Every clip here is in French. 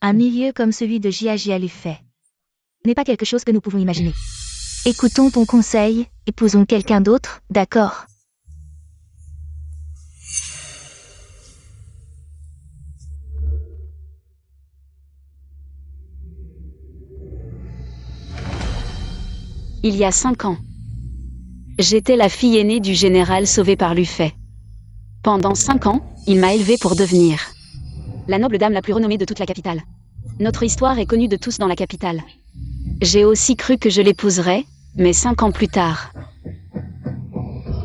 Un milieu comme celui de Jia Lufei n'est pas quelque chose que nous pouvons imaginer. Écoutons ton conseil, épousons quelqu'un d'autre, d'accord? Il y a 5 ans. J'étais la fille aînée du général sauvé par Lufei. Pendant 5 ans, il m'a élevée pour devenir la noble dame la plus renommée de toute la capitale. Notre histoire est connue de tous dans la capitale. J'ai aussi cru que je l'épouserais, mais 5 ans plus tard,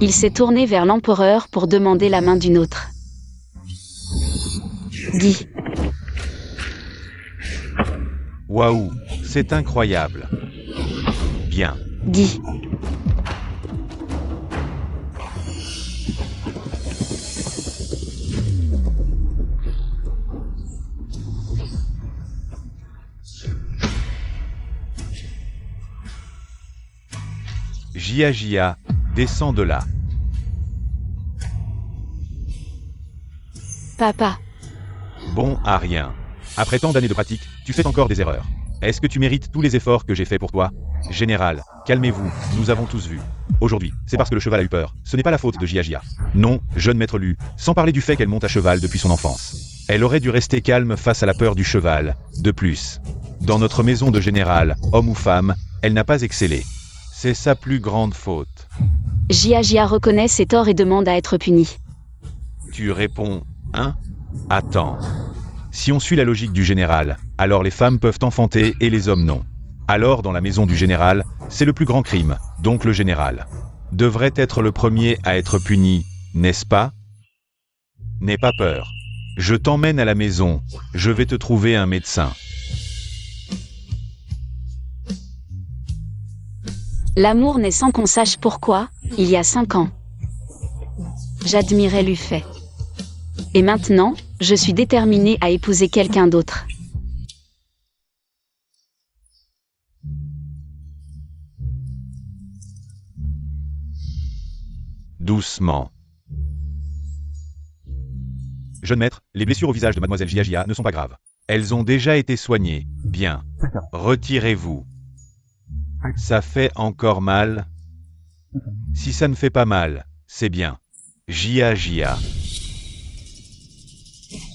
il s'est tourné vers l'empereur pour demander la main d'une autre. Dis. Waouh, c'est incroyable. Bien. Dis. Jia, descends de là. Papa. Bon à rien. Après tant d'années de pratique, tu fais encore des erreurs. Est-ce que tu mérites tous les efforts que j'ai faits pour toi? Général, calmez-vous, nous avons tous vu. Aujourd'hui, c'est parce que le cheval a eu peur. Ce n'est pas la faute de Jia. Non, jeune maître Lu, sans parler du fait qu'elle monte à cheval depuis son enfance. Elle aurait dû rester calme face à la peur du cheval. De plus, dans notre maison de général, homme ou femme, elle n'a pas excellé. C'est sa plus grande faute. Jia reconnaît ses torts et demande à être puni. Tu réponds, hein? Attends. Si on suit la logique du général, alors les femmes peuvent enfanter et les hommes non. Alors dans la maison du général, c'est le plus grand crime, donc le général devrait être le premier à être puni, n'est-ce pas? N'aie pas peur. Je t'emmène à la maison, je vais te trouver un médecin. L'amour naît sans qu'on sache pourquoi, il y a 5 ans. J'admirais Lufei. Et maintenant, je suis déterminée à épouser quelqu'un d'autre. Doucement. Jeune maître, les blessures au visage de mademoiselle Jia ne sont pas graves. Elles ont déjà été soignées. Bien. Retirez-vous. Ça fait encore mal? Si ça ne fait pas mal, c'est bien. Jia.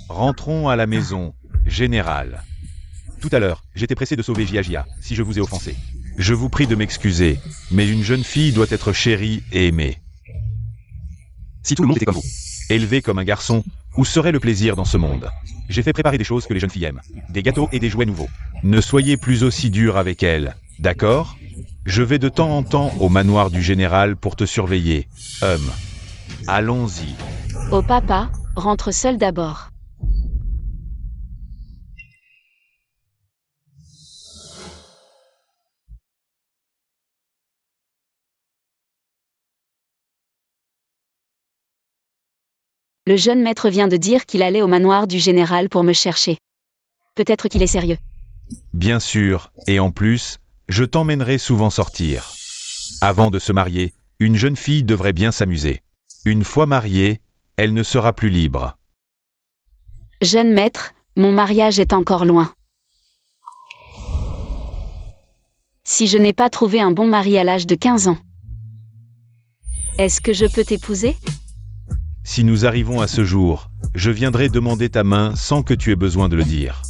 Rentrons à la maison, général. Tout à l'heure, j'étais pressé de sauver Jia, si je vous ai offensé. Je vous prie de m'excuser, mais une jeune fille doit être chérie et aimée. Si tout le monde était comme vous, élevé comme un garçon, où serait le plaisir dans ce monde? J'ai fait préparer des choses que les jeunes filles aiment, des gâteaux et des jouets nouveaux. Ne soyez plus aussi dur avec elle, d'accord? Je vais de temps en temps au manoir du général pour te surveiller. Allons-y. Oh papa, rentre seul d'abord. Le jeune maître vient de dire qu'il allait au manoir du général pour me chercher. Peut-être qu'il est sérieux. Bien sûr, et en plus, je t'emmènerai souvent sortir. Avant de se marier, une jeune fille devrait bien s'amuser. Une fois mariée, elle ne sera plus libre. Jeune maître, mon mariage est encore loin. Si je n'ai pas trouvé un bon mari à l'âge de 15 ans, est-ce que je peux t'épouser? Si nous arrivons à ce jour, je viendrai demander ta main sans que tu aies besoin de le dire.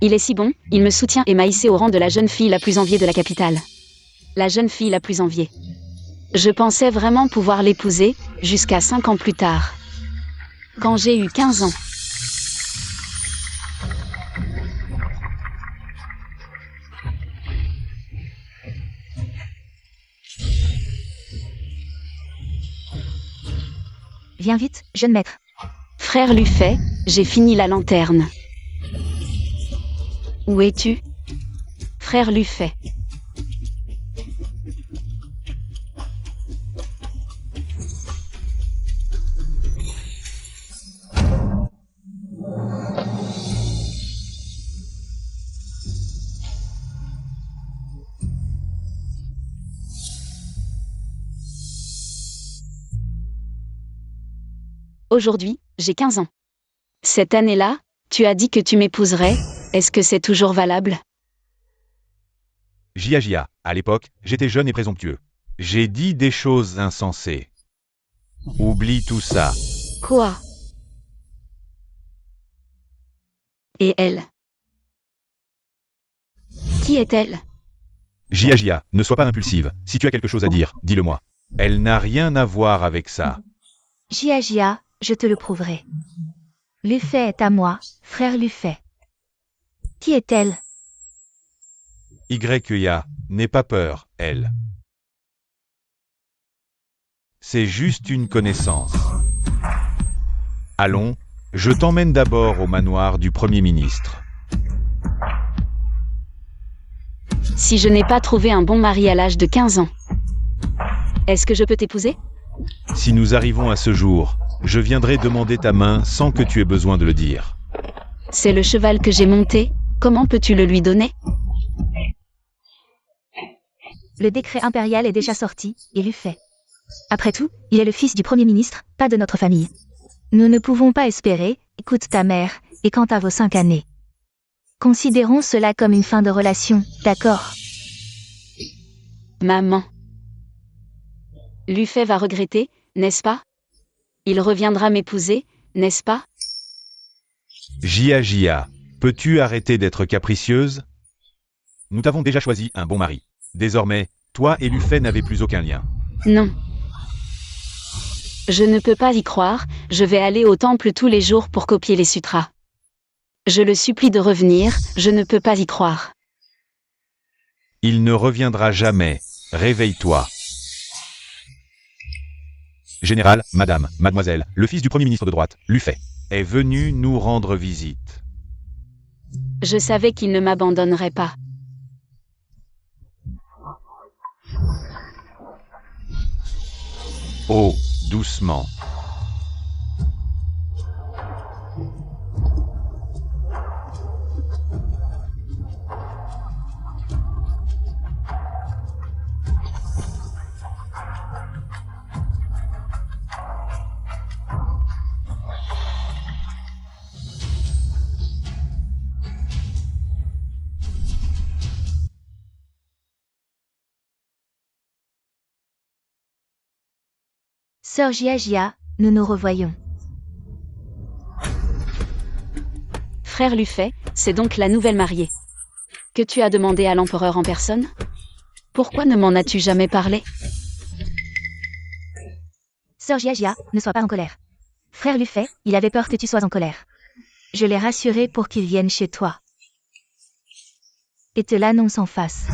Il est si bon, il me soutient et m'a hissé au rang de la jeune fille la plus enviée de la capitale. La jeune fille la plus enviée. Je pensais vraiment pouvoir l'épouser, jusqu'à 5 ans plus tard. Quand j'ai eu 15 ans. Viens vite, jeune maître. Frère Lufei, j'ai fini la lanterne. Où es-tu? Frère Lufei. Aujourd'hui, j'ai 15 ans. Cette année-là, tu as dit que tu m'épouserais, est-ce que c'est toujours valable? Jia, à l'époque, j'étais jeune et présomptueux. J'ai dit des choses insensées. Oublie tout ça. Quoi? Et elle? Qui est-elle? Jia, ne sois pas impulsive. Si tu as quelque chose à dire, dis-le-moi. Elle n'a rien à voir avec ça. Jia, je te le prouverai. Lufei est à moi, frère Lufei. Qui est-elle? Yya, n'aie pas peur, elle. C'est juste une connaissance. Allons, je t'emmène d'abord au manoir du Premier ministre. Si je n'ai pas trouvé un bon mari à l'âge de 15 ans, est-ce que je peux t'épouser? Si nous arrivons à ce jour, je viendrai demander ta main sans que tu aies besoin de le dire. C'est le cheval que j'ai monté, comment peux-tu le lui donner? Le décret impérial est déjà sorti, et Lufei. Après tout, il est le fils du Premier ministre, pas de notre famille. Nous ne pouvons pas espérer, écoute ta mère, et quant à vos 5 années. Considérons cela comme une fin de relation, d'accord? Maman. Lufei va regretter, n'est-ce pas? Il reviendra m'épouser, n'est-ce pas? Jia, peux-tu arrêter d'être capricieuse? Nous t'avons déjà choisi un bon mari. Désormais, toi et Lufei n'avez plus aucun lien. Non. Je ne peux pas y croire, je vais aller au temple tous les jours pour copier les sutras. Je le supplie de revenir, je ne peux pas y croire. Il ne reviendra jamais. Réveille-toi. Général, madame, mademoiselle, le fils du Premier ministre de droite, Lufei, est venu nous rendre visite. Je savais qu'il ne m'abandonnerait pas. Oh, doucement. Sœur Jia, nous nous revoyons. Frère Lufei, c'est donc la nouvelle mariée. Que tu as demandé à l'empereur en personne? Pourquoi ne m'en as-tu jamais parlé? Sœur Jia, ne sois pas en colère. Frère Lufei, il avait peur que tu sois en colère. Je l'ai rassuré pour qu'il vienne chez toi. Et te l'annonce en face.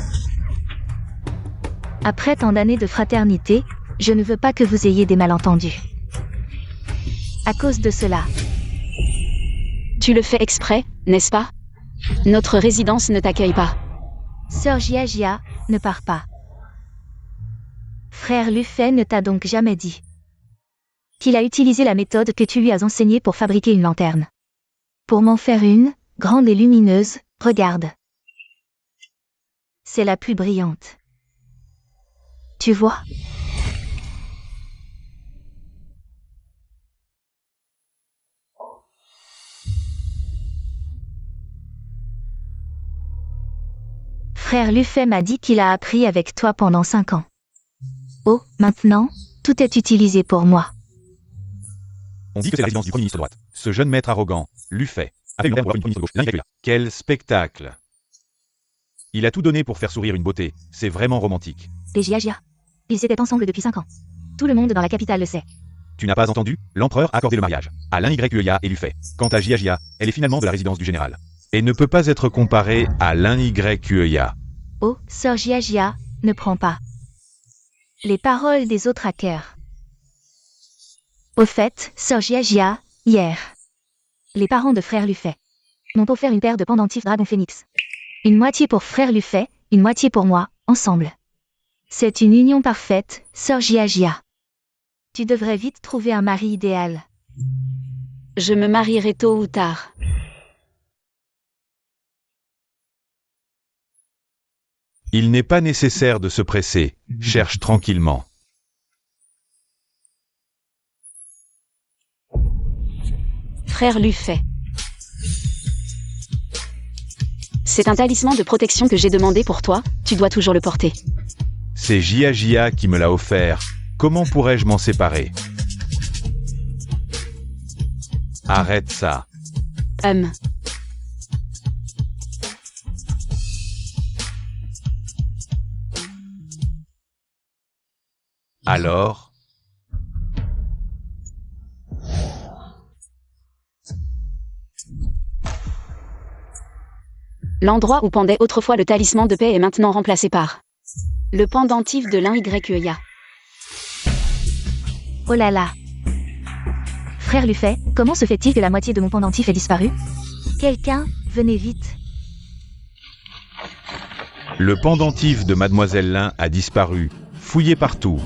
Après tant d'années de fraternité, je ne veux pas que vous ayez des malentendus. À cause de cela. Tu le fais exprès, n'est-ce pas? Notre résidence ne t'accueille pas. Sœur Jia, ne pars pas. Frère Lufei ne t'a donc jamais dit qu'il a utilisé la méthode que tu lui as enseignée pour fabriquer une lanterne. Pour m'en faire une, grande et lumineuse, regarde. C'est la plus brillante. Tu vois? Frère Lufei m'a dit qu'il a appris avec toi pendant 5 ans. Oh, maintenant, tout est utilisé pour moi. On dit que c'est la résidence du Premier ministre de droite. Ce jeune maître arrogant, Lufei, avait une Premier ministre de gauche. Yya. Quel spectacle! Il a tout donné pour faire sourire une beauté. C'est vraiment romantique. Et Jia. Ils étaient ensemble depuis 5 ans. Tout le monde dans la capitale le sait. Tu n'as pas entendu? L'empereur a accordé le mariage à Yya et Lufei. Quant à Jia, elle est finalement de la résidence du général. Et ne peut pas être comparée à Yya. Oh, sœur Jia, ne prends pas les paroles des autres hackers. Au fait, sœur Jia, hier, les parents de frère Lufei m'ont offert une paire de pendentifs Dragon Phoenix. Une moitié pour frère Lufei, une moitié pour moi, ensemble. C'est une union parfaite, sœur Jia. Tu devrais vite trouver un mari idéal. Je me marierai tôt ou tard. Il n'est pas nécessaire de se presser. Cherche tranquillement. Frère Lufay. C'est un talisman de protection que j'ai demandé pour toi, tu dois toujours le porter. C'est Jia qui me l'a offert. Comment pourrais-je m'en séparer? Arrête ça. Alors? L'endroit où pendait autrefois le talisman de paix est maintenant remplacé par le pendentif de l'Inyeya. Oh là là. Frère Lufay, comment se fait-il que la moitié de mon pendentif ait disparu? Quelqu'un, venez vite. Le pendentif de Mademoiselle Lin a disparu. Fouillez partout.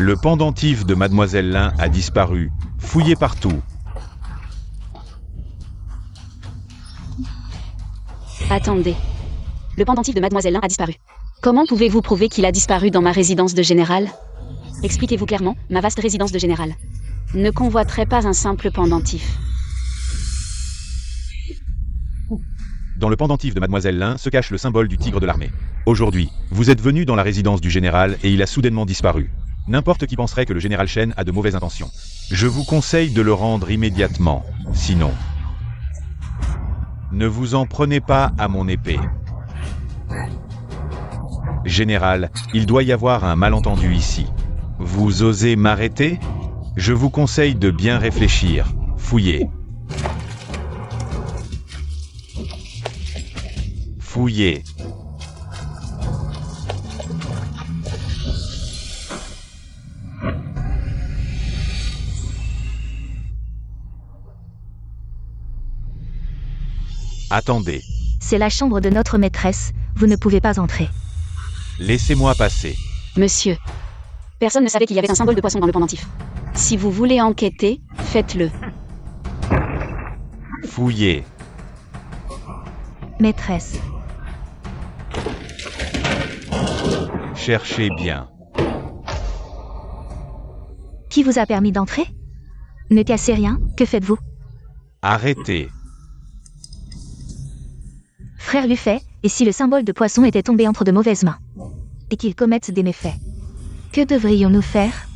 Le pendentif de Mademoiselle Lin a disparu. Fouillez partout. Attendez. Le pendentif de Mademoiselle Lin a disparu. Comment pouvez-vous prouver qu'il a disparu dans ma résidence de général? Expliquez-vous clairement, ma vaste résidence de général ne convoiterait pas un simple pendentif. Dans le pendentif de Mademoiselle Lin se cache le symbole du tigre de l'armée. Aujourd'hui, vous êtes venu dans la résidence du général et il a soudainement disparu. N'importe qui penserait que le général Shen a de mauvaises intentions. Je vous conseille de le rendre immédiatement. Sinon, ne vous en prenez pas à mon épée. Général, il doit y avoir un malentendu ici. Vous osez m'arrêter? Je vous conseille de bien réfléchir. Fouillez. Fouillez. Attendez. C'est la chambre de notre maîtresse, vous ne pouvez pas entrer. Laissez-moi passer. Monsieur. Personne ne savait qu'il y avait un symbole de poisson dans le pendentif. Si vous voulez enquêter, faites-le. Fouillez. Maîtresse. Cherchez bien. Qui vous a permis d'entrer? Ne cassez rien, que faites-vous? Arrêtez. Frère Lufay, et si le symbole de poisson était tombé entre de mauvaises mains? Et qu'il commette des méfaits? Que devrions-nous faire?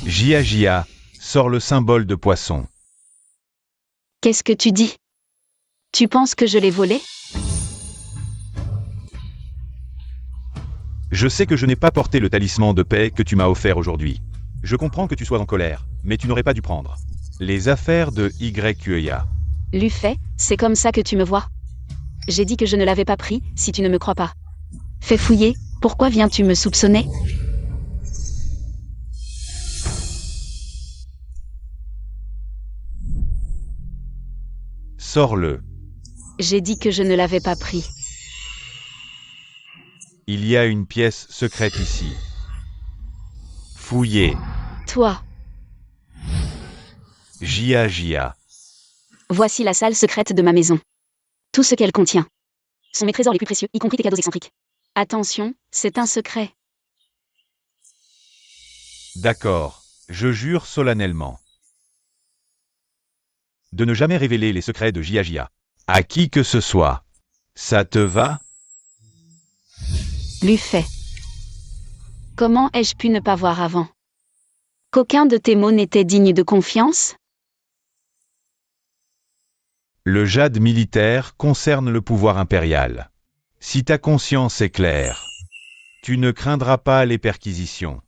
Jia, sors le symbole de poisson. Qu'est-ce que tu dis? Tu penses que je l'ai volé? Je sais que je n'ai pas porté le talisman de paix que tu m'as offert aujourd'hui. Je comprends que tu sois en colère, mais tu n'aurais pas dû prendre les affaires de Inyeya. Lufay, c'est comme ça que tu me vois? J'ai dit que je ne l'avais pas pris, si tu ne me crois pas. Fais fouiller, pourquoi viens-tu me soupçonner? Sors-le. J'ai dit que je ne l'avais pas pris. Il y a une pièce secrète ici. Fouillez. Toi. Jia. Voici la salle secrète de ma maison. Tout ce qu'elle contient sont mes trésors les plus précieux, y compris tes cadeaux excentriques. Attention, c'est un secret. D'accord, je jure solennellement de ne jamais révéler les secrets de Jia à qui que ce soit. Ça te va? Lufay. Comment ai-je pu ne pas voir avant? Qu'aucun de tes mots n'était digne de confiance? Le jade militaire concerne le pouvoir impérial. Si ta conscience est claire, tu ne craindras pas les perquisitions.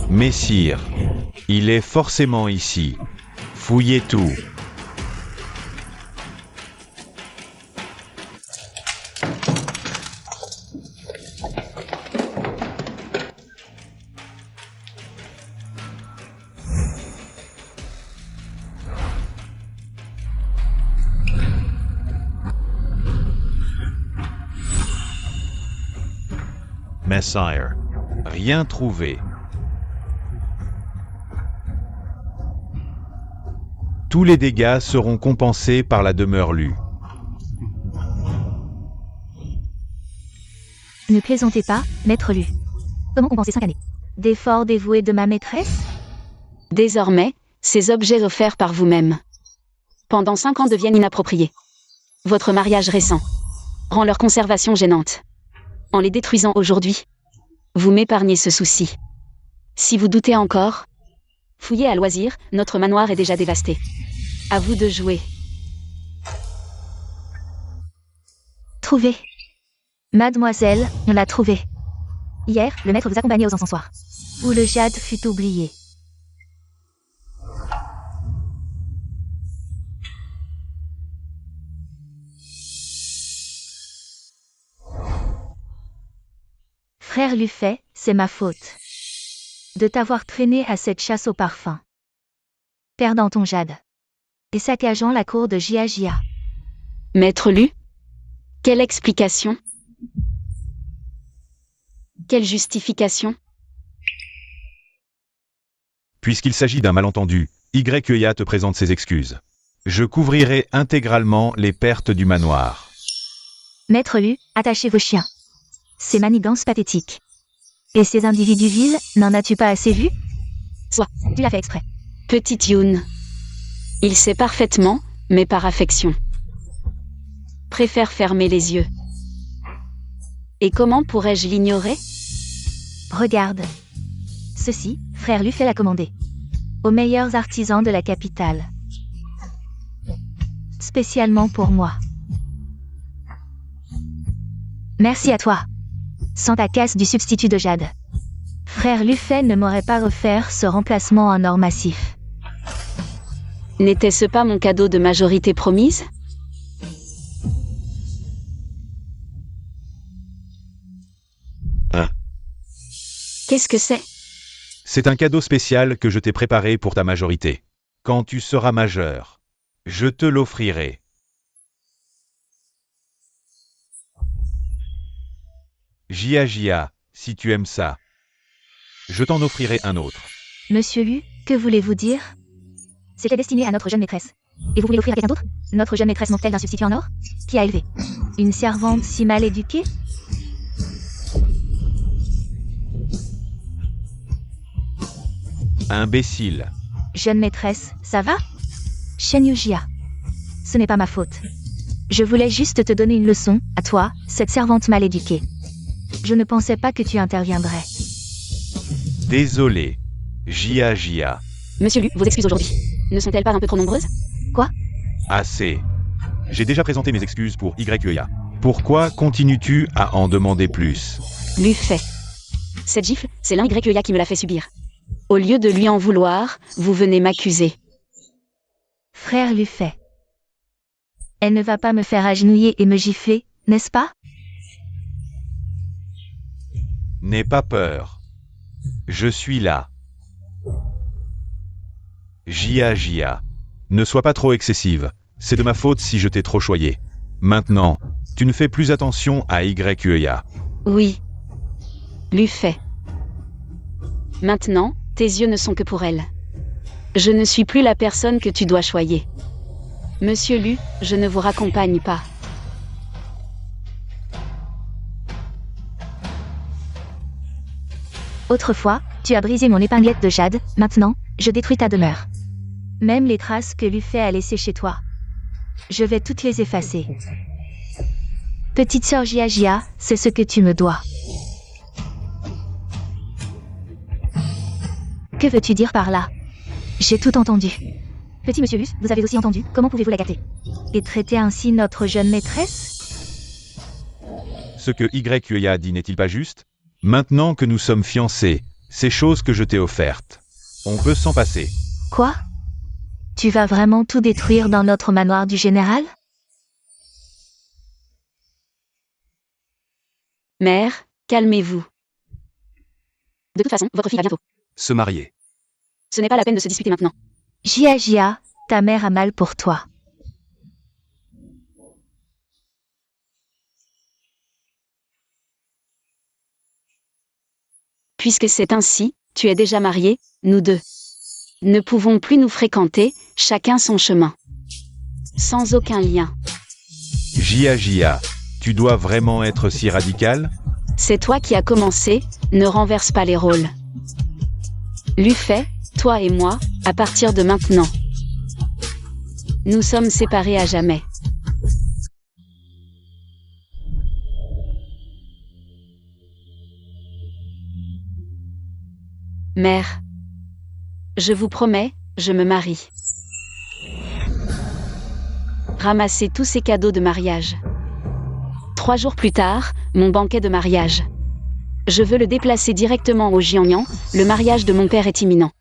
Messire, il est forcément ici. Fouillez tout. Messire, rien trouvé. Tous les dégâts seront compensés par la demeure Lu. Ne plaisantez pas, maître Lu. Comment compenser 5 années d'efforts dévoués de ma maîtresse? Désormais, ces objets offerts par vous-même pendant 5 ans deviennent inappropriés. Votre mariage récent rend leur conservation gênante. En les détruisant aujourd'hui, vous m'épargnez ce souci. Si vous doutez encore, fouillez à loisir, notre manoir est déjà dévasté. À vous de jouer. Trouvé. Mademoiselle, on l'a trouvé. Hier, le maître vous accompagnait aux encensoirs, où le jade fut oublié. Frère Lufay, c'est ma faute de t'avoir traîné à cette chasse au parfum, perdant ton jade et saccageant la cour de Jia. Maître Lu? Quelle explication? Quelle justification? Puisqu'il s'agit d'un malentendu, YEA te présente ses excuses. Je couvrirai intégralement les pertes du manoir. Maître Lu, attachez vos chiens. Ces manigances pathétiques. Et ces individus vils, n'en as-tu pas assez vu? Soit. Tu l'as fait exprès. Petite Yoon. Il sait parfaitement, mais par affection. Préfère fermer les yeux. Et comment pourrais-je l'ignorer? Regarde. Ceci, frère Lufay l'a commandé. Aux meilleurs artisans de la capitale. Spécialement pour moi. Merci à toi. Sans ta caisse du substitut de jade, frère Lufay ne m'aurait pas offert ce remplacement en or massif. N'était-ce pas mon cadeau de majorité promise? Qu'est-ce que c'est? C'est un cadeau spécial que je t'ai préparé pour ta majorité. Quand tu seras majeur, je te l'offrirai. Jia, si tu aimes ça, je t'en offrirai un autre. Monsieur Lu, que voulez-vous dire? C'était destiné à notre jeune maîtresse. Et vous voulez l'offrir à quelqu'un d'autre? Notre jeune maîtresse manque-t-elle d'un substitut en or? Qui a élevé une servante si mal éduquée? Imbécile. Jeune maîtresse, ça va? Shen Yujia. Ce n'est pas ma faute. Je voulais juste te donner une leçon, à toi, cette servante mal éduquée. Je ne pensais pas que tu interviendrais. Désolé. Jia. Monsieur Lu, vos excuses aujourd'hui ne sont-elles pas un peu trop nombreuses? Quoi? Assez. J'ai déjà présenté mes excuses pour YEA. Pourquoi continues-tu à en demander plus? Lufay. Cette gifle, c'est l'un YEA qui me l'a fait subir. Au lieu de lui en vouloir, vous venez m'accuser. Frère Lufay. Elle ne va pas me faire agenouiller et me gifler, n'est-ce pas? N'aie pas peur. Je suis là. Jia. Ne sois pas trop excessive. C'est de ma faute si je t'ai trop choyé. Maintenant, tu ne fais plus attention à YEA. Oui. Lufay. Maintenant, tes yeux ne sont que pour elle. Je ne suis plus la personne que tu dois choyer. Monsieur Lu, je ne vous raccompagne pas. Autrefois, tu as brisé mon épinglette de jade, maintenant, je détruis ta demeure. Même les traces que Lufay a laissées chez toi. Je vais toutes les effacer. Petite sœur Jia, c'est ce que tu me dois. Que veux-tu dire par là? J'ai tout entendu. Petit monsieur Lus, vous avez aussi entendu, comment pouvez-vous la gâter? Et traiter ainsi notre jeune maîtresse? Ce que YEA dit n'est-il pas juste? Maintenant que nous sommes fiancés, ces choses que je t'ai offertes, on peut s'en passer. Quoi? Tu vas vraiment tout détruire dans notre manoir du général? Mère, calmez-vous. De toute façon, votre fille va bientôt Se marier. Ce n'est pas la peine de se disputer maintenant. Jia, ta mère a mal pour toi. Puisque c'est ainsi, tu es déjà marié, nous deux. Ne pouvons plus nous fréquenter, chacun son chemin. Sans aucun lien. Jia, tu dois vraiment être si radical? C'est toi qui as commencé, ne renverse pas les rôles. Lu fait, toi et moi, à partir de maintenant. Nous sommes séparés à jamais. Mère. Je vous promets, je me marie. Ramassez tous ces cadeaux de mariage. 3 jours plus tard, mon banquet de mariage. Je veux le déplacer directement au Jiangnan, le mariage de mon père est imminent.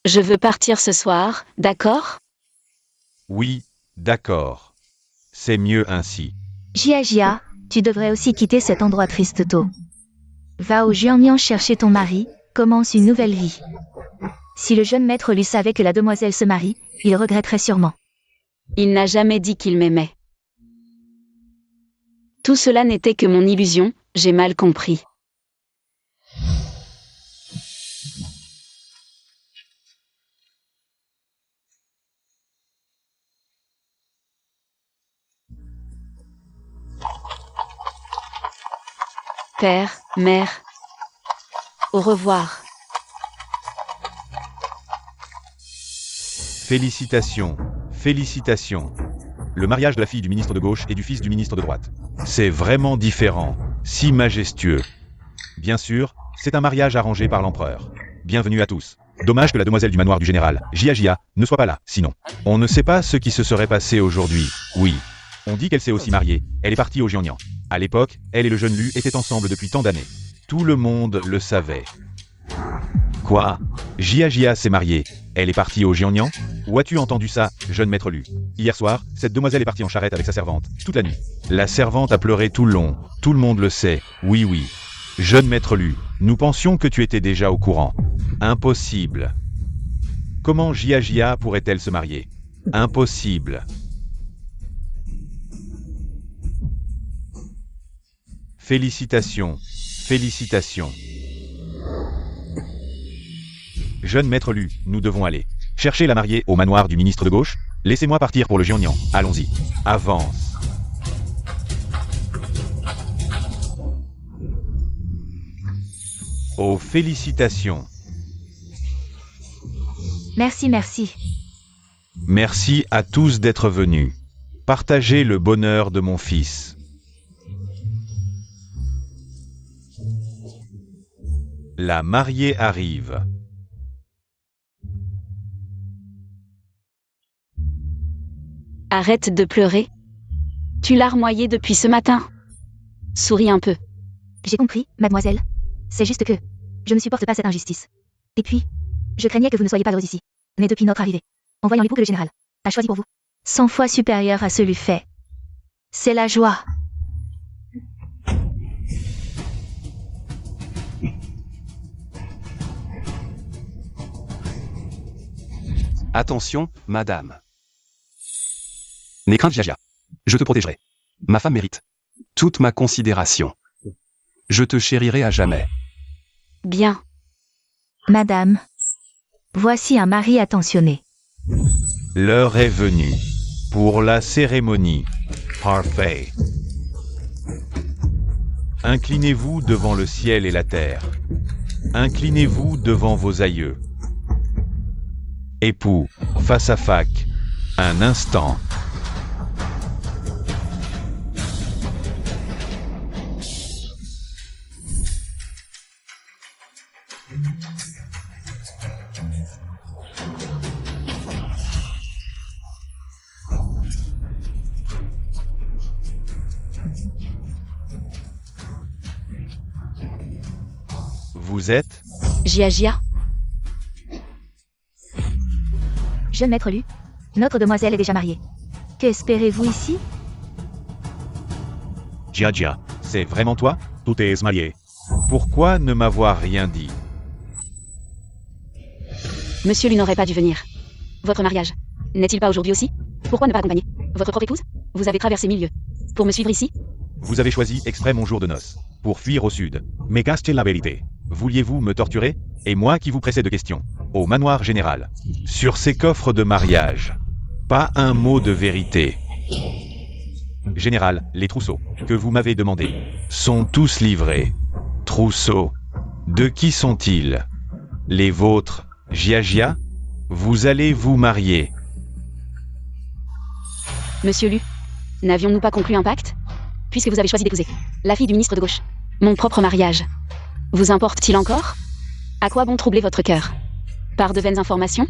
Je veux partir ce soir, d'accord? Oui, d'accord. C'est mieux ainsi. Jia, tu devrais aussi quitter cet endroit triste tôt. Va au Jiangnan chercher ton mari, commence une nouvelle vie. Si le jeune maître lui savait que la demoiselle se marie, il regretterait sûrement. Il n'a jamais dit qu'il m'aimait. Tout cela n'était que mon illusion, j'ai mal compris. Père, mère. Au revoir. Félicitations, félicitations. Le mariage de la fille du ministre de gauche et du fils du ministre de droite. C'est vraiment différent, si majestueux. Bien sûr, c'est un mariage arrangé par l'empereur. Bienvenue à tous. Dommage que la demoiselle du manoir du général, Jia, ne soit pas là, sinon. On ne sait pas ce qui se serait passé aujourd'hui, oui. On dit qu'elle s'est aussi mariée, elle est partie au Jiangnan. À l'époque, elle et le jeune Lu étaient ensemble depuis tant d'années. Tout le monde le savait. Quoi? Jia s'est mariée. Elle est partie au Jiangnan? Où as-tu entendu ça, jeune maître Lu? Hier soir, cette demoiselle est partie en charrette avec sa servante, toute la nuit. La servante a pleuré tout le long, tout le monde le sait, oui. Jeune maître Lu, nous pensions que tu étais déjà au courant. Impossible. Comment Jia pourrait-elle se marier? Impossible. Félicitations, félicitations. Jeune maître Lu, nous devons aller. Chercher la mariée au manoir du ministre de gauche. Laissez-moi partir pour le Jiangnan. Allons-y. Avance. Oh, félicitations. Merci. Merci à tous d'être venus. Partagez le bonheur de mon fils. La mariée arrive. Arrête de pleurer. Tu l'as larmoyé depuis ce matin. Souris un peu. J'ai compris, mademoiselle. C'est juste que je ne supporte pas cette injustice. Et puis, je craignais que vous ne soyez pas heureuse ici. Mais depuis notre arrivée, en voyant l'époux que le général a choisi pour vous, 100 fois supérieur à celui fait. C'est la joie. Attention, madame. N'aie crainte, Jia. Je te protégerai. Ma femme mérite toute ma considération. Je te chérirai à jamais. Bien. Madame, voici un mari attentionné. L'heure est venue pour la cérémonie. Parfait. Inclinez-vous devant le ciel et la terre. Inclinez-vous devant vos aïeux. Époux, face à face, un instant. Vous êtes? Jia. Jeune maître Lu, notre demoiselle est déjà mariée. Qu'espérez-vous ici? Jia, c'est vraiment toi? Tu t'es marié. Pourquoi ne m'avoir rien dit? Monsieur Lu n'aurait pas dû venir. Votre mariage n'est-il pas aujourd'hui aussi? Pourquoi ne pas accompagner votre propre épouse? Vous avez traversé 1000 lieues pour me suivre ici? Vous avez choisi exprès mon jour de noces, pour fuir au sud. Mais qu'est-ce que la vérité? Vouliez-vous me torturer? Et moi qui vous pressais de questions. au manoir général. Sur ces coffres de mariage, pas un mot de vérité. Général, les trousseaux que vous m'avez demandés sont tous livrés. Trousseaux. De qui sont-ils? Les vôtres, Gia. Vous allez vous marier. Monsieur Lu, n'avions-nous pas conclu un pacte? Puisque vous avez choisi d'épouser la fille du ministre de gauche, mon propre mariage vous importe-t-il encore? À quoi bon troubler votre cœur? Par de vaines informations?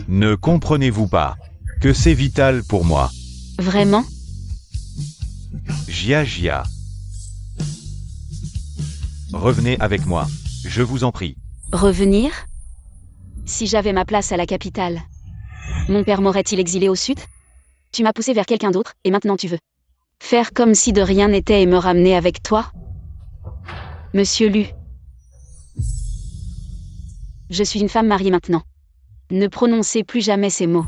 Ne comprenez-vous pas que c'est vital pour moi? Vraiment? Gia. Revenez avec moi, je vous en prie. Revenir? Si j'avais ma place à la capitale, mon père m'aurait-il exilé au sud? Tu m'as poussé vers quelqu'un d'autre, et maintenant tu veux faire comme si de rien n'était et me ramener avec toi? Monsieur Lu, je suis une femme mariée maintenant. Ne prononcez plus jamais ces mots.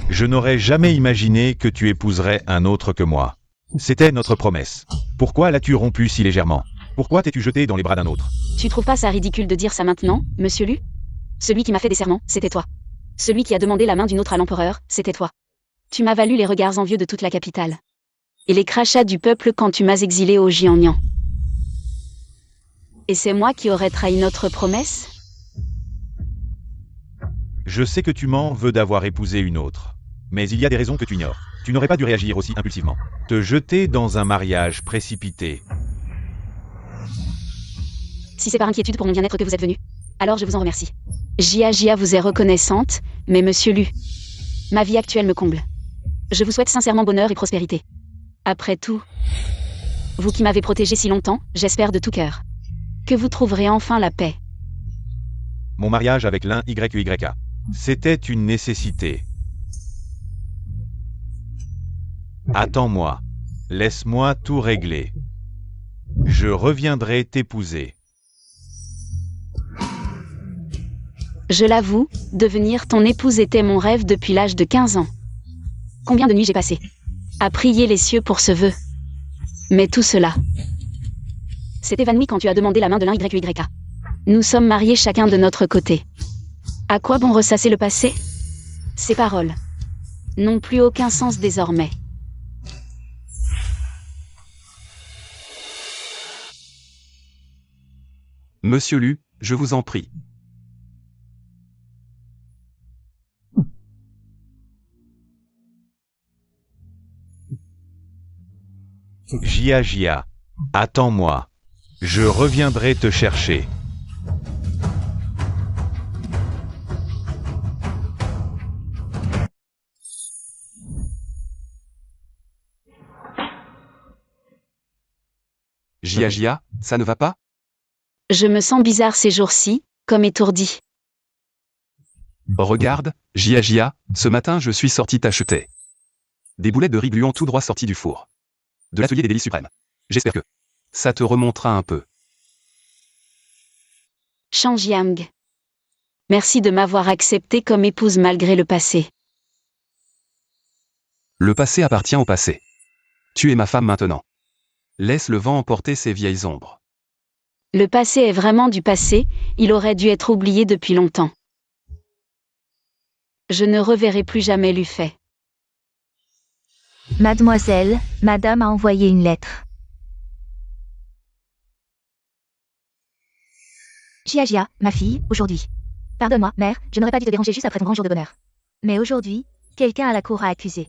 Je n'aurais jamais imaginé que tu épouserais un autre que moi. C'était notre promesse. Pourquoi l'as-tu rompue si légèrement? Pourquoi t'es-tu jeté dans les bras d'un autre? Tu trouves pas ça ridicule de dire ça maintenant, monsieur Lu? Celui qui m'a fait des serments, c'était toi. Celui qui a demandé la main d'une autre à l'empereur, c'était toi. Tu m'as valu les regards envieux de toute la capitale. Et les crachats du peuple quand tu m'as exilé au Jiangnan. Et c'est moi qui aurais trahi notre promesse? Je sais que tu m'en veux d'avoir épousé une autre. Mais il y a des raisons que tu ignores. Tu n'aurais pas dû réagir aussi impulsivement. Te jeter dans un mariage précipité. Si c'est par inquiétude pour mon bien-être que vous êtes venu, alors je vous en remercie. Gia vous est reconnaissante, mais monsieur Lu, ma vie actuelle me comble. Je vous souhaite sincèrement bonheur et prospérité. Après tout, vous qui m'avez protégé si longtemps, j'espère de tout cœur que vous trouverez enfin la paix. Mon mariage avec l'un YUYA. C'était une nécessité. Attends-moi. Laisse-moi tout régler. Je reviendrai t'épouser. Je l'avoue, devenir ton épouse était mon rêve depuis l'âge de 15 ans. Combien de nuits j'ai passé à prier les cieux pour ce vœu. Mais tout cela s'est évanoui quand tu as demandé la main de l'un YUYA. Nous sommes mariés chacun de notre côté. À quoi bon ressasser le passé? Ces paroles n'ont plus aucun sens désormais. Monsieur Lu, je vous en prie. Gia. Attends-moi. Je reviendrai te chercher. Gia, ça ne va pas? Je me sens bizarre ces jours-ci, comme étourdi. Regarde, Gia, ce matin je suis sorti t'acheter des boulettes de riz gluant tout droit sorties du four. De l'atelier des délices suprêmes. J'espère que ça te remontera un peu. Shang Yang. Merci de m'avoir accepté comme épouse malgré le passé. Le passé appartient au passé. Tu es ma femme maintenant. Laisse le vent emporter ces vieilles ombres. Le passé est vraiment du passé, il aurait dû être oublié depuis longtemps. Je ne reverrai plus jamais Lu Fei. Mademoiselle, madame a envoyé une lettre. Gia, ma fille, aujourd'hui. Pardonne-moi, mère, je n'aurais pas dû te déranger juste après ton grand jour de bonheur. Mais aujourd'hui, quelqu'un à la cour a accusé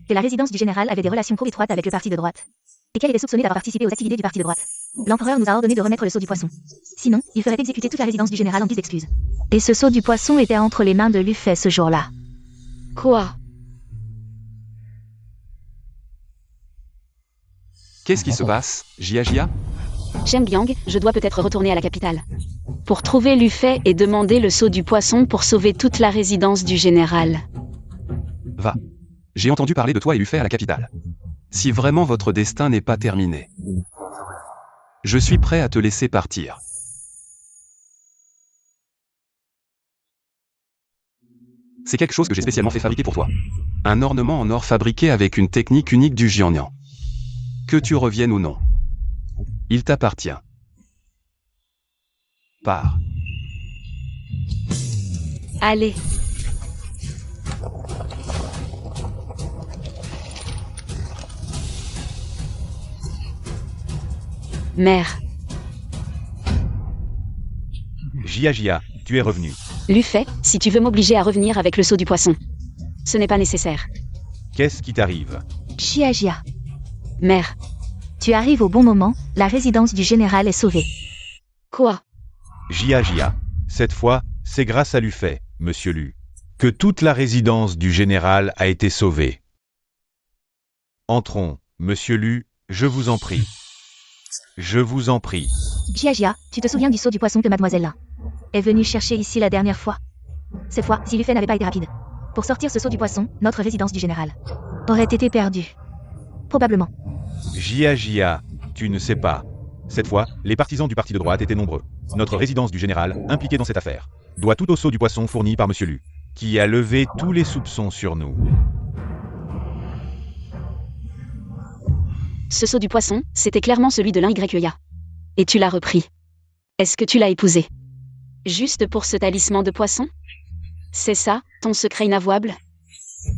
que la résidence du général avait des relations trop étroites avec le parti de droite. Et qu'elle était soupçonnée d'avoir participé aux activités du parti de droite. L'empereur nous a ordonné de remettre le sceau du poisson. Sinon, il ferait exécuter toute la résidence du général en guise d'excuse. Et ce sceau du poisson était entre les mains de Lu Fei ce jour-là. Quoi? Qu'est-ce qui se passe, Gia? Zheng Yang, je dois peut-être retourner à la capitale. Pour trouver Lu Fei et demander le sceau du poisson pour sauver toute la résidence du général. Va. J'ai entendu parler de toi et Lu Fei à la capitale. Si vraiment votre destin n'est pas terminé, je suis prêt à te laisser partir. C'est quelque chose que j'ai spécialement fait fabriquer pour toi. Un ornement en or fabriqué avec une technique unique du Jiangnan. Que tu reviennes ou non, il t'appartient. Pars. Allez. Mère. Jia, tu es revenu. Luffet, si tu veux m'obliger à revenir avec le seau du poisson. Ce n'est pas nécessaire. Qu'est-ce qui t'arrive? Jia. Mère. Tu arrives au bon moment, la résidence du général est sauvée. Quoi? Jia, cette fois, c'est grâce à Luffet, monsieur Lu, que toute la résidence du général a été sauvée. Entrons, monsieur Lu, je vous en prie. Je vous en prie. Jia, tu te souviens du seau du poisson que mademoiselle Lin est venue chercher ici la dernière fois? Cette fois, si Luffet n'avait pas été rapide pour sortir ce seau du poisson, notre résidence du général aurait été perdue. Probablement. Jia, tu ne sais pas. Cette fois, les partisans du parti de droite étaient nombreux. Notre résidence du général, impliquée dans cette affaire, doit tout au seau du poisson fourni par monsieur Lu, qui a levé tous les soupçons sur nous. Ce seau du poisson, c'était clairement celui de l'Ya. Et tu l'as repris. Est-ce que tu l'as épousé? Juste pour ce talisman de poisson? C'est ça, ton secret inavouable?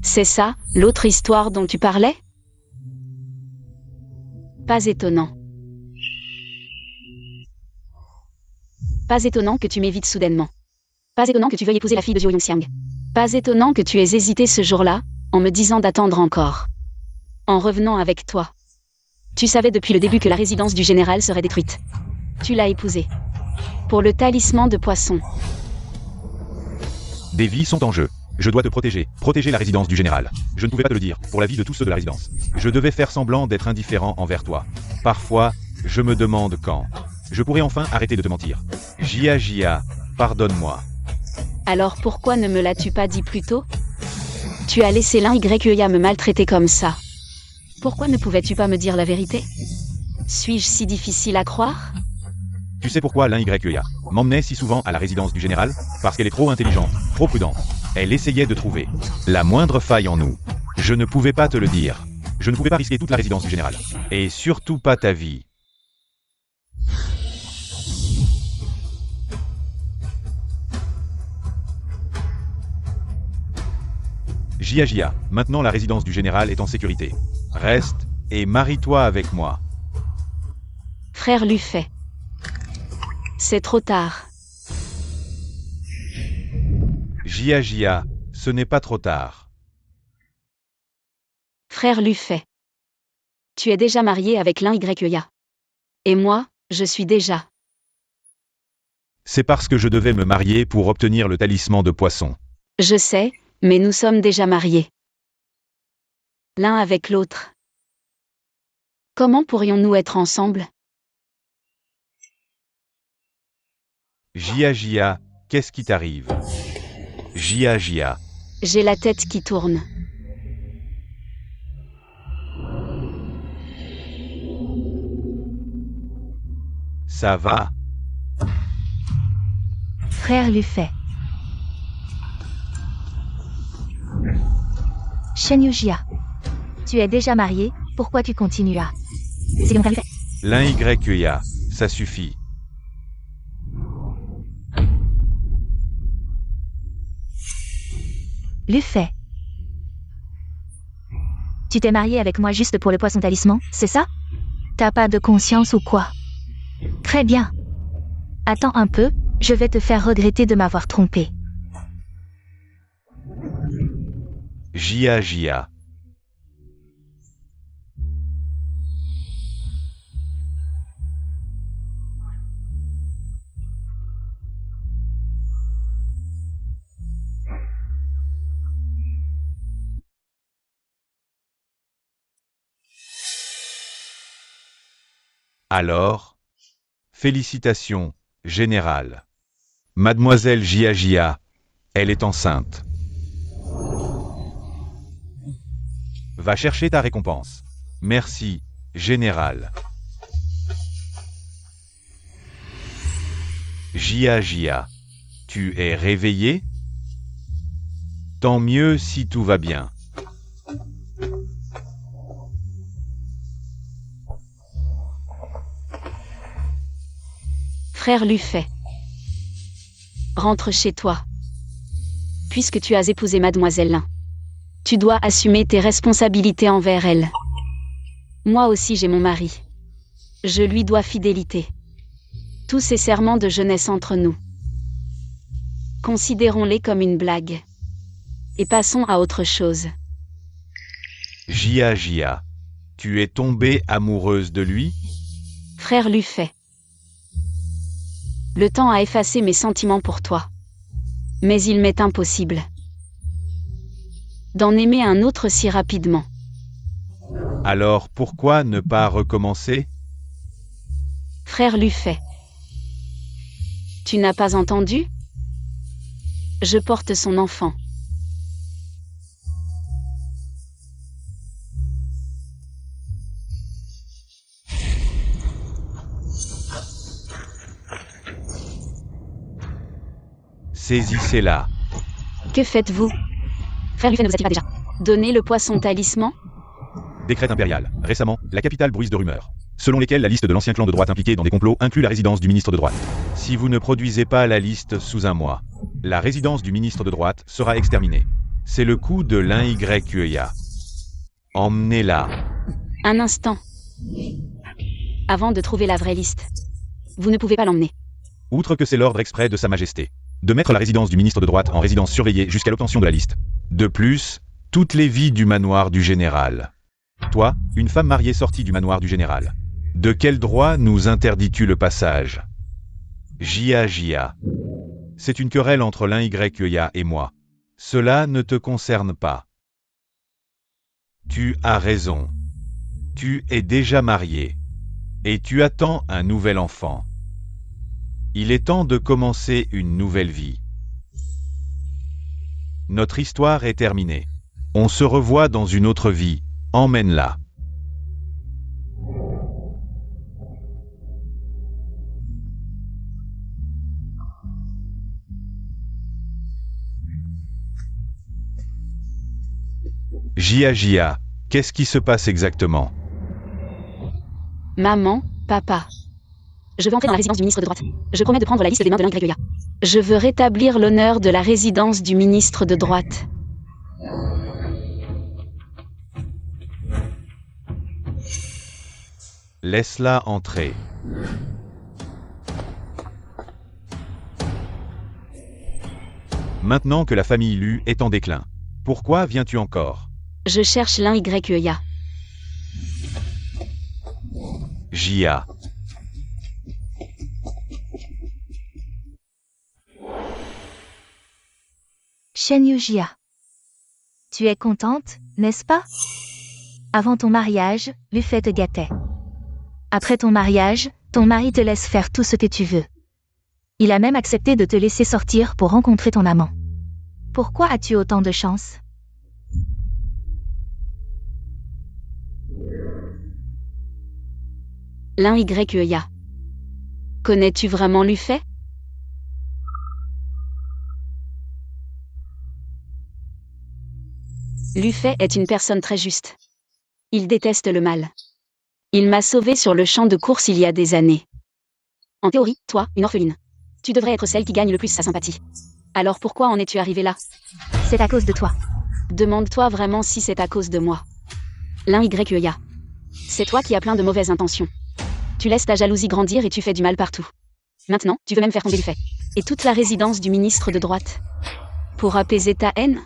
C'est ça, l'autre histoire dont tu parlais? Pas étonnant. Pas étonnant que tu m'évites soudainement. Pas étonnant que tu veuilles épouser la fille de Zhou Yongxiang. Pas étonnant que tu aies hésité ce jour-là, en me disant d'attendre encore. En revenant avec toi. Tu savais depuis le début que la résidence du général serait détruite. Tu l'as épousée. Pour le talisman de poisson. Des vies sont en jeu. Je dois te protéger. Protéger la résidence du général. Je ne pouvais pas te le dire, pour la vie de tous ceux de la résidence. Je devais faire semblant d'être indifférent envers toi. Parfois, je me demande quand je pourrais enfin arrêter de te mentir. Jia, pardonne-moi. Alors pourquoi ne me l'as-tu pas dit plus tôt? Tu as laissé l'Ya me maltraiter comme ça. Pourquoi ne pouvais-tu pas me dire la vérité? Suis-je si difficile à croire? Tu sais pourquoi l'Ya m'emmenait si souvent à la résidence du général? Parce qu'elle est trop intelligente, trop prudente. Elle essayait de trouver la moindre faille en nous. Je ne pouvais pas te le dire. Je ne pouvais pas risquer toute la résidence du général. Et surtout pas ta vie. Jia, maintenant la résidence du général est en sécurité. Reste et marie-toi avec moi. Frère Luffet. C'est trop tard. Jia, ce n'est pas trop tard. Frère Luffet. Tu es déjà marié avec l'Ya. Et moi, je suis déjà. C'est parce que je devais me marier pour obtenir le talisman de poisson. Je sais, mais nous sommes déjà mariés. L'un avec l'autre. Comment pourrions-nous être ensemble? Jia, qu'est-ce qui t'arrive? Jia. J'ai la tête qui tourne. Ça va? Frère Luffet. Shen Yujia. Tu es déjà marié, pourquoi tu continues à... C'est mon frère Luffet. L'Ya, ça suffit. Luffet. Tu t'es marié avec moi juste pour le poisson talisman, c'est ça? T'as pas de conscience ou quoi? Très bien. Attends un peu, je vais te faire regretter de m'avoir trompé. Jia. Alors, félicitations, général. Mademoiselle Jia, elle est enceinte. Va chercher ta récompense. Merci, général. Jia, tu es réveillé? Tant mieux si tout va bien. Frère Luffet. Rentre chez toi. Puisque tu as épousé mademoiselle Lin, tu dois assumer tes responsabilités envers elle. Moi aussi j'ai mon mari. Je lui dois fidélité. Tous ces serments de jeunesse entre nous, considérons-les comme une blague. Et passons à autre chose. Jia, tu es tombée amoureuse de lui? Frère Lufay. Le temps a effacé mes sentiments pour toi. Mais il m'est impossible d'en aimer un autre si rapidement. Alors pourquoi ne pas recommencer? Frère Lufay. Tu n'as pas entendu? Je porte son enfant. Saisissez-la. Que faites-vous? Frère Lufay ne vous a-t-il pas déjà donné le poisson talisman? Décret impérial. Récemment, la capitale bruise de rumeurs, selon lesquelles la liste de l'ancien clan de droite impliqué dans des complots inclut la résidence du ministre de droite. Si vous ne produisez pas la liste sous un mois, la résidence du ministre de droite sera exterminée. C'est le coup de l'InYEA. Emmenez-la. Un instant. Avant de trouver la vraie liste. Vous ne pouvez pas l'emmener. Outre que c'est l'ordre exprès de Sa Majesté de mettre la résidence du ministre de droite en résidence surveillée jusqu'à l'obtention de la liste. De plus, toutes les vies du manoir du général. Toi, une femme mariée sortie du manoir du général. De quel droit nous interdis-tu le passage? Jia. C'est une querelle entre l'InYEA et moi. Cela ne te concerne pas. Tu as raison. Tu es déjà marié. Et tu attends un nouvel enfant. Il est temps de commencer une nouvelle vie. Notre histoire est terminée. On se revoit dans une autre vie. Emmène-la. Jia, qu'est-ce qui se passe exactement? Maman, papa. Je veux entrer dans la résidence du ministre de droite. Je promets de prendre la liste des mains de l'Ingréglia. Je veux rétablir l'honneur de la résidence du ministre de droite. Laisse-la entrer. Maintenant que la famille Lu est en déclin, pourquoi viens-tu encore? Je cherche l'Ingréglia. Jia. Shen Yujia. Tu es contente, n'est-ce pas? Avant ton mariage, Lufay te gâtait. Après ton mariage, ton mari te laisse faire tout ce que tu veux. Il a même accepté de te laisser sortir pour rencontrer ton amant. Pourquoi as-tu autant de chance? L'Ingréglia. Connais-tu vraiment Lufay? Lufay est une personne très juste. Il déteste le mal. Il m'a sauvée sur le champ de course il y a des années. En théorie, toi, une orpheline, tu devrais être celle qui gagne le plus sa sympathie. Alors pourquoi en es-tu arrivée là? C'est à cause de toi. Demande-toi vraiment si c'est à cause de moi. L'Ingréglia. C'est toi qui as plein de mauvaises intentions. Tu laisses ta jalousie grandir et tu fais du mal partout. Maintenant, tu veux même faire tomber Lufay. Et toute la résidence du ministre de droite. Pour apaiser ta haine?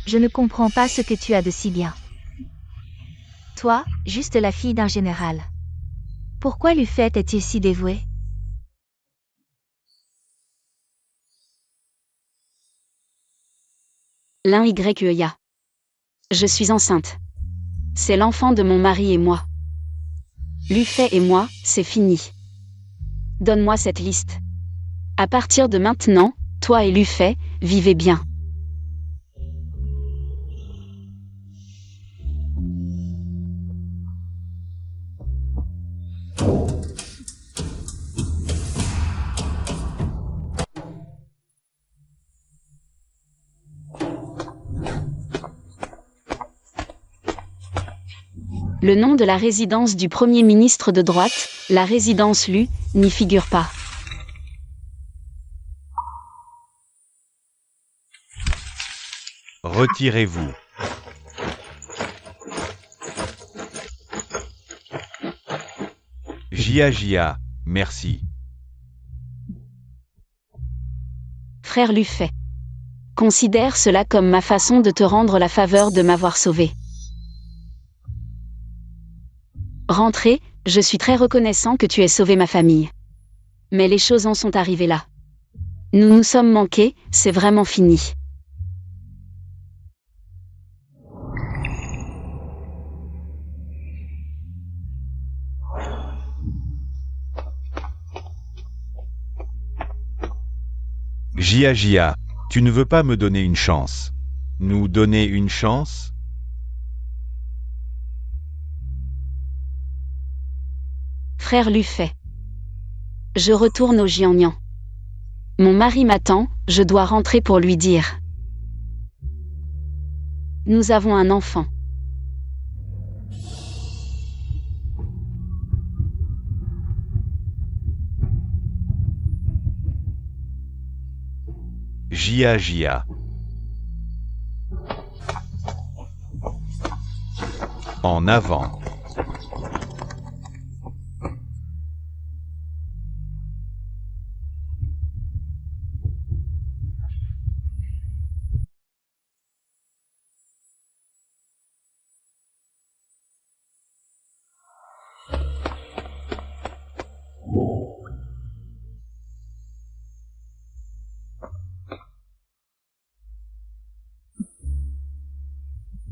Je ne comprends pas ce que tu as de si bien. Toi, juste la fille d'un général. Pourquoi Lufay est-il si dévoué? L'Ingréglia. Je suis enceinte. C'est l'enfant de mon mari et moi. Lufay et moi, c'est fini. Donne-moi cette liste. À partir de maintenant, toi et Lufay, vivez bien. Le nom de la résidence du Premier ministre de droite, la résidence Lu, n'y figure pas. Retirez-vous. Jia, merci. Frère Lufay. Considère cela comme ma façon de te rendre la faveur de m'avoir sauvé. Rentrez, je suis très reconnaissant que tu aies sauvé ma famille. Mais les choses en sont arrivées là. Nous nous sommes manqués, c'est vraiment fini. Jia, tu ne veux pas me donner une chance. Nous donner une chance? Frère Lufay. Je retourne au Jiangnan. Mon mari m'attend, je dois rentrer pour lui dire. Nous avons un enfant. Jia. En avant.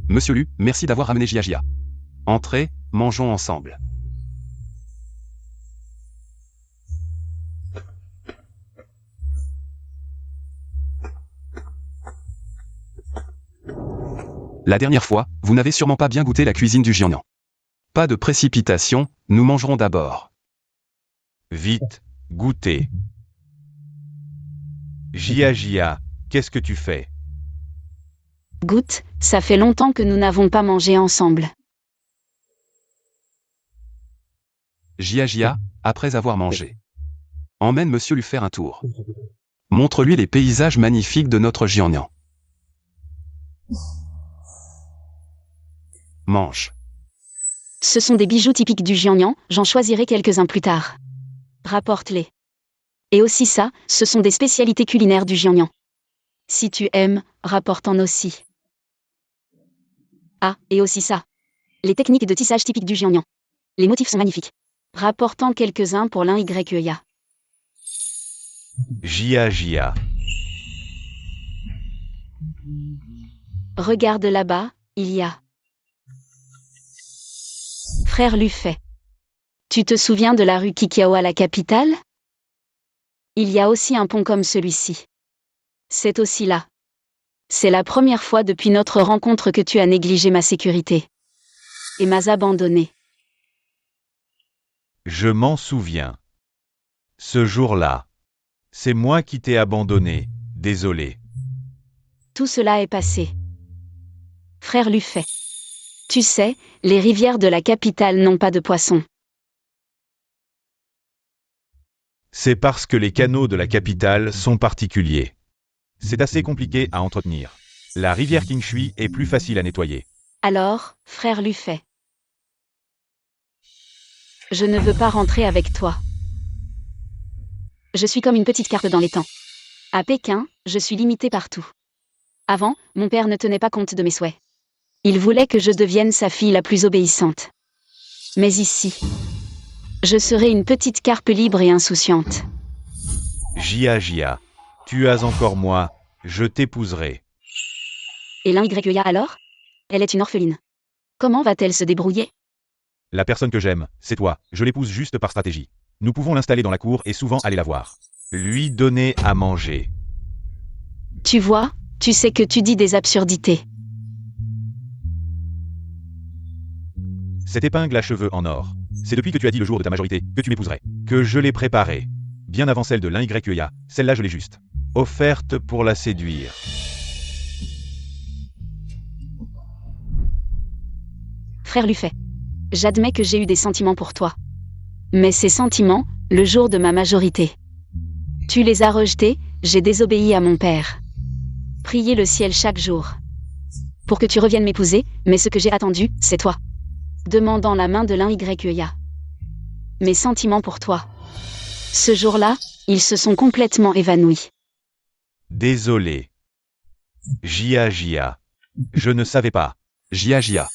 Monsieur Lu, merci d'avoir ramené Jia. Entrez, mangeons ensemble. La dernière fois, vous n'avez sûrement pas bien goûté la cuisine du Jiangnan. Pas de précipitation, nous mangerons d'abord. Vite, goûtez. Jia, qu'est-ce que tu fais? Goûte, ça fait longtemps que nous n'avons pas mangé ensemble. Jia, après avoir mangé. Emmène monsieur lui faire un tour. Montre-lui les paysages magnifiques de notre Jiangnan. Mange. Ce sont des bijoux typiques du Jiangnan, j'en choisirai quelques-uns plus tard. Rapporte-les. Et aussi ça, ce sont des spécialités culinaires du Jiangnan. Si tu aimes, rapporte-en aussi. Ah, et aussi ça. Les techniques de tissage typiques du Jiangnan. Les motifs sont magnifiques. Rapportant quelques-uns pour l'un YEA. Jia. Regarde là-bas, il y a. Frère Lufay. Tu te souviens de la rue Qiqiao à la capitale? Il y a aussi un pont comme celui-ci. C'est aussi là. C'est la première fois depuis notre rencontre que tu as négligé ma sécurité. Et m'as abandonné. Je m'en souviens. Ce jour-là. C'est moi qui t'ai abandonné, désolé. Tout cela est passé. Frère Lufay. Tu sais, les rivières de la capitale n'ont pas de poissons. C'est parce que les canaux de la capitale sont particuliers. C'est assez compliqué à entretenir. La rivière Qingshui est plus facile à nettoyer. Alors, frère Lufay. Je ne veux pas rentrer avec toi. Je suis comme une petite carpe dans les temps. À Pékin, je suis limitée partout. Avant, mon père ne tenait pas compte de mes souhaits. Il voulait que je devienne sa fille la plus obéissante. Mais ici, je serai une petite carpe libre et insouciante. Jia, tu as encore moi, je t'épouserai. Et l'YEA alors? Elle est une orpheline. Comment va-t-elle se débrouiller? La personne que j'aime, c'est toi, je l'épouse juste par stratégie. Nous pouvons l'installer dans la cour et souvent aller la voir. Lui donner à manger. Tu vois, tu sais que tu dis des absurdités. Cette épingle à cheveux en or. C'est depuis que tu as dit le jour de ta majorité que tu m'épouserais. Que je l'ai préparée. Bien avant celle de l'YEA, celle-là je l'ai juste. Offerte pour la séduire. Frère Lufay. J'admets que j'ai eu des sentiments pour toi. Mais ces sentiments, le jour de ma majorité. Tu les as rejetés, j'ai désobéi à mon père. Prier le ciel chaque jour. pour que tu reviennes m'épouser, mais ce que j'ai attendu, c'est toi. Demandant la main de l'un YEA. Mes sentiments pour toi. Ce jour-là, ils se sont complètement évanouis. Désolé. Jia. Je ne savais pas. Jia.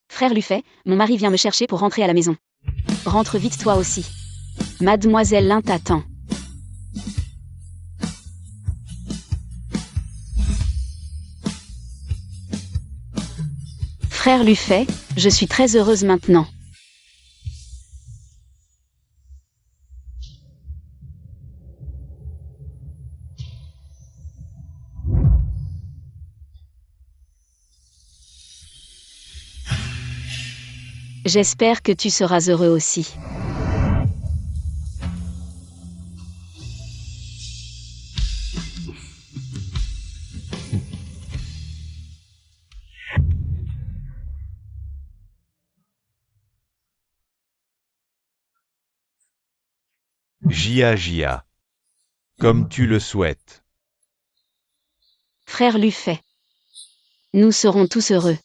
Frère Lufay, mon mari vient me chercher pour rentrer à la maison. Rentre vite toi aussi. Mademoiselle Lin t'attend. Frère Lufay, je suis très heureuse maintenant. J'espère que tu seras heureux aussi. Jia. Comme tu le souhaites. Frère Lufay. Nous serons tous heureux.